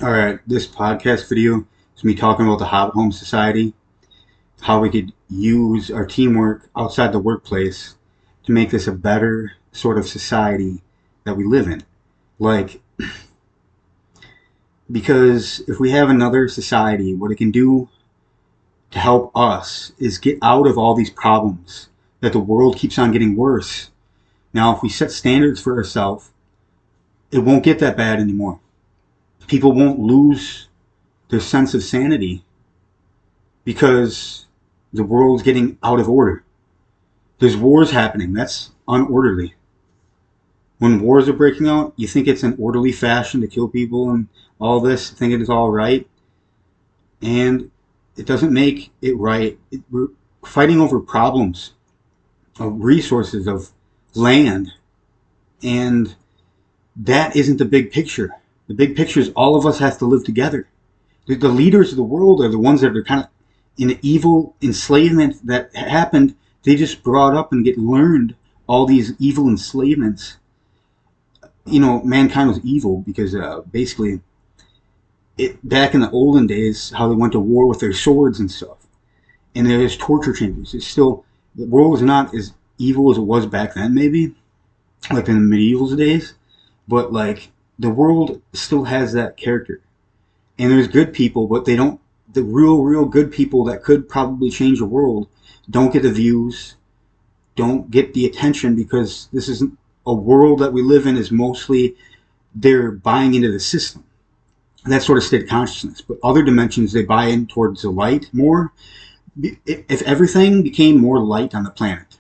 Alright, this podcast video is me talking about the Hobbit Home Society, how we could use our teamwork outside the workplace to make this a better sort of society that we live in. Like, because if we have another society, what it can do to help us is get out of all these problems that the world keeps on getting worse. Now, if we set standards for ourselves, it won't get that bad anymore. People won't lose their sense of sanity because the world's getting out of order. There's wars happening. That's unorderly. When wars are breaking out, you think it's an orderly fashion to kill people and all this, think it is all right. And it doesn't make it right. We're fighting over problems of resources, of land. And that isn't the big picture. The big picture is all of us have to live together. The leaders of the world are the ones that are kind of in the evil enslavement that happened. They just brought up and get learned all these evil enslavements. You know, mankind was evil because basically, back in the olden days, how they went to war with their swords and stuff, and there's torture chambers. It's still, the world is not as evil as it was back then, maybe, like in the medieval days, but like the world still has that character. And there's good people, but they don't. The real good people that could probably change the world don't get the views, don't get the attention because this isn't a world that we live in. Is mostly they're buying into the system. That sort of state of consciousness. But other dimensions, they buy in towards the light more. If everything became more light on the planet,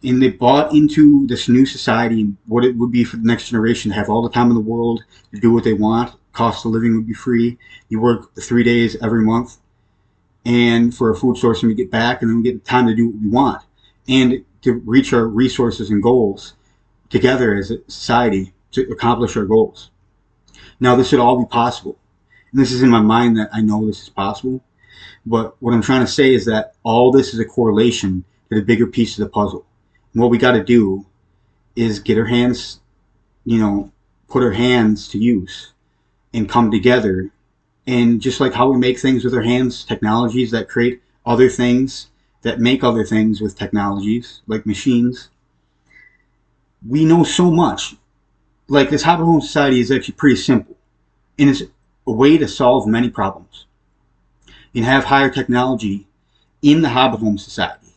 and they bought into this new society, what it would be for the next generation to have all the time in the world to do what they want. Cost of living would be free. You work 3 days every month, and for a food source, and we get back, and then we get time to do what we want, and to reach our resources and goals together as a society to accomplish our goals. Now, this should all be possible, and this is in my mind that I know this is possible. But what I'm trying to say is that all this is a correlation to the bigger piece of the puzzle. And what we got to do is get our hands, put our hands to use and come together. And just like how we make things with our hands, technologies that create other things, that make other things with technologies, like machines, we know so much. Like this Hobbit Home Society is actually pretty simple. And it's a way to solve many problems. You have higher technology in the Hobbit Home Society.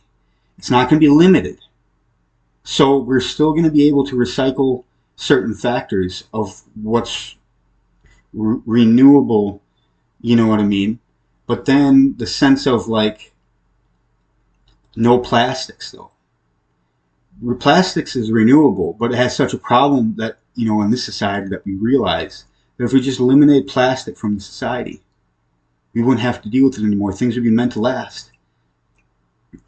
It's not going to be limited. So we're still going to be able to recycle certain factors of what's renewable, you know what I mean? But then the sense of like no plastics though. Plastics is renewable, but it has such a problem that, in this society that we realize that if we just eliminate plastic from the society, we wouldn't have to deal with it anymore. Things would be meant to last.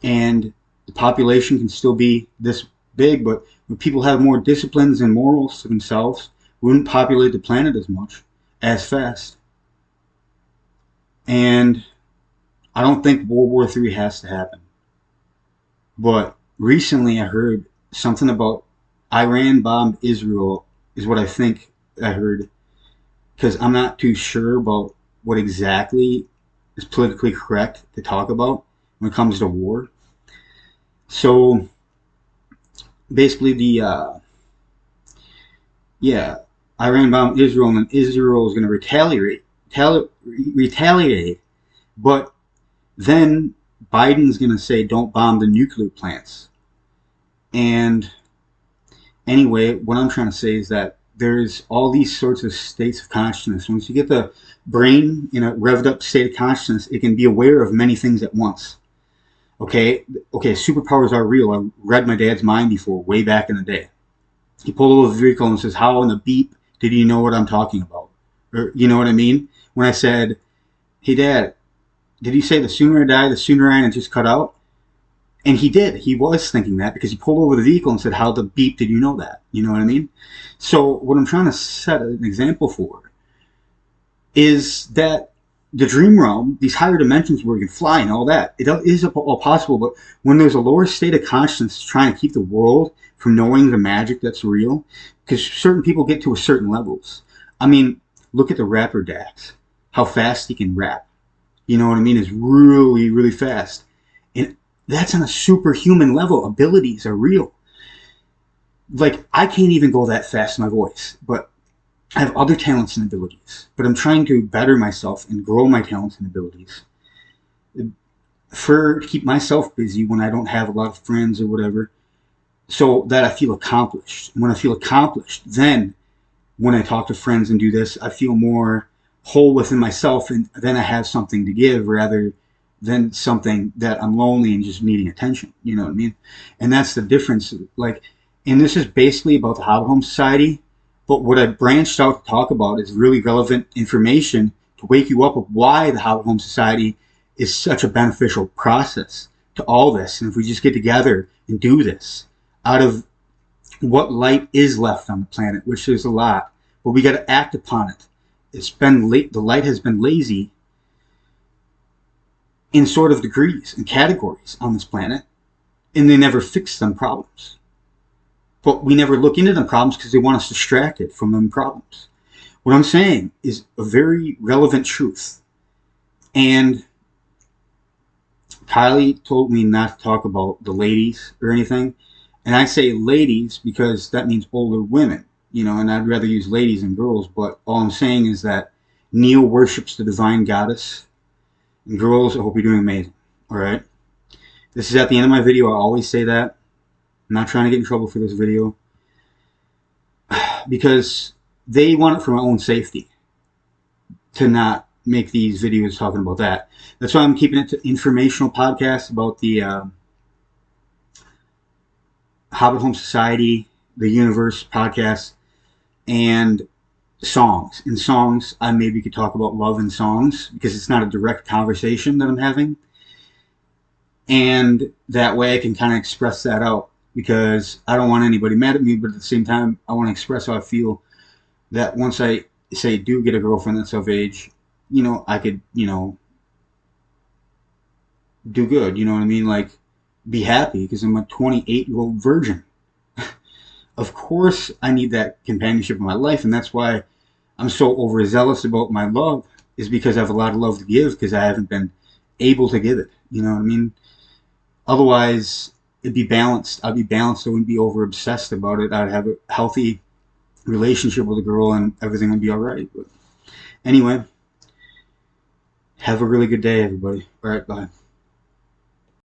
And the population can still be this big, but when people have more disciplines and morals to themselves, we wouldn't populate the planet as much, as fast. And I don't think World War III has to happen. But recently I heard something about Iran bombed Israel, is what I think I heard. Because I'm not too sure about what exactly is politically correct to talk about when it comes to war. So basically, Iran bombed Israel, and then Israel is going to retaliate. But then Biden's going to say, "Don't bomb the nuclear plants." And anyway, what I'm trying to say is that there's all these sorts of states of consciousness. Once you get the brain in a revved up state of consciousness, it can be aware of many things at once. Okay, superpowers are real. I read my dad's mind before, way back in the day. He pulled over the vehicle and says, "How in the beep did you know what I'm talking about?" Or, you know what I mean? When I said, "Hey, Dad, did you say the sooner I die, the sooner I just cut out?" And he did. He was thinking that because he pulled over the vehicle and said, "How the beep did you know that?" You know what I mean? So what I'm trying to set an example for is that the dream realm, these higher dimensions where you can fly and all that, it is all possible. But when there's a lower state of consciousness trying to keep the world from knowing the magic that's real, because certain people get to a certain levels. I mean, look at the rapper Dax. How fast he can rap. You know what I mean? Is really, really fast. And that's on a superhuman level. Abilities are real. Like, I can't even go that fast in my voice, but I have other talents and abilities. But I'm trying to better myself and grow my talents and abilities for to keep myself busy when I don't have a lot of friends or whatever, so that I feel accomplished. And when I feel accomplished, then when I talk to friends and do this, I feel more whole within myself, and then I have something to give rather than something that I'm lonely and just needing attention. You know what I mean? And that's the difference. Like, and this is basically about the Hobbit Home Society. But what I branched out to talk about is really relevant information to wake you up of why the Hobbit Home Society is such a beneficial process to all this. And if we just get together and do this out of what light is left on the planet, which is a lot, but we got to act upon it. It's been the light has been lazy in sort of degrees and categories on this planet, and they never fix them problems. But we never look into them problems because they want us distracted from them problems. What I'm saying is a very relevant truth. And Kylie told me not to talk about the ladies or anything. And I say ladies because that means older women, you know, and I'd rather use ladies than girls. But all I'm saying is that Neil worships the divine goddess. And girls, I hope you're doing amazing. All right? This is at the end of my video. I always say that. I'm not trying to get in trouble for this video. Because they want it for my own safety to not make these videos talking about that. That's why I'm keeping it to informational podcasts about the Hobbit Home Society, the Universe podcast, and songs. In songs, I maybe could talk about love in songs because it's not a direct conversation that I'm having. And that way I can kind of express that out because I don't want anybody mad at me, but at the same time, I want to express how I feel that once I say do get a girlfriend that's of age, you know, I could, you know, do good, you know what I mean? Like, be happy because I'm a 28-year-old virgin. Of course, I need that companionship in my life, and that's why I'm so overzealous about my love, is because I have a lot of love to give because I haven't been able to give it, you know what I mean? Otherwise, it'd be balanced. I'd be balanced. I wouldn't be over obsessed about it. I'd have a healthy relationship with a girl and everything would be all right. But anyway, have a really good day, everybody. All right, bye.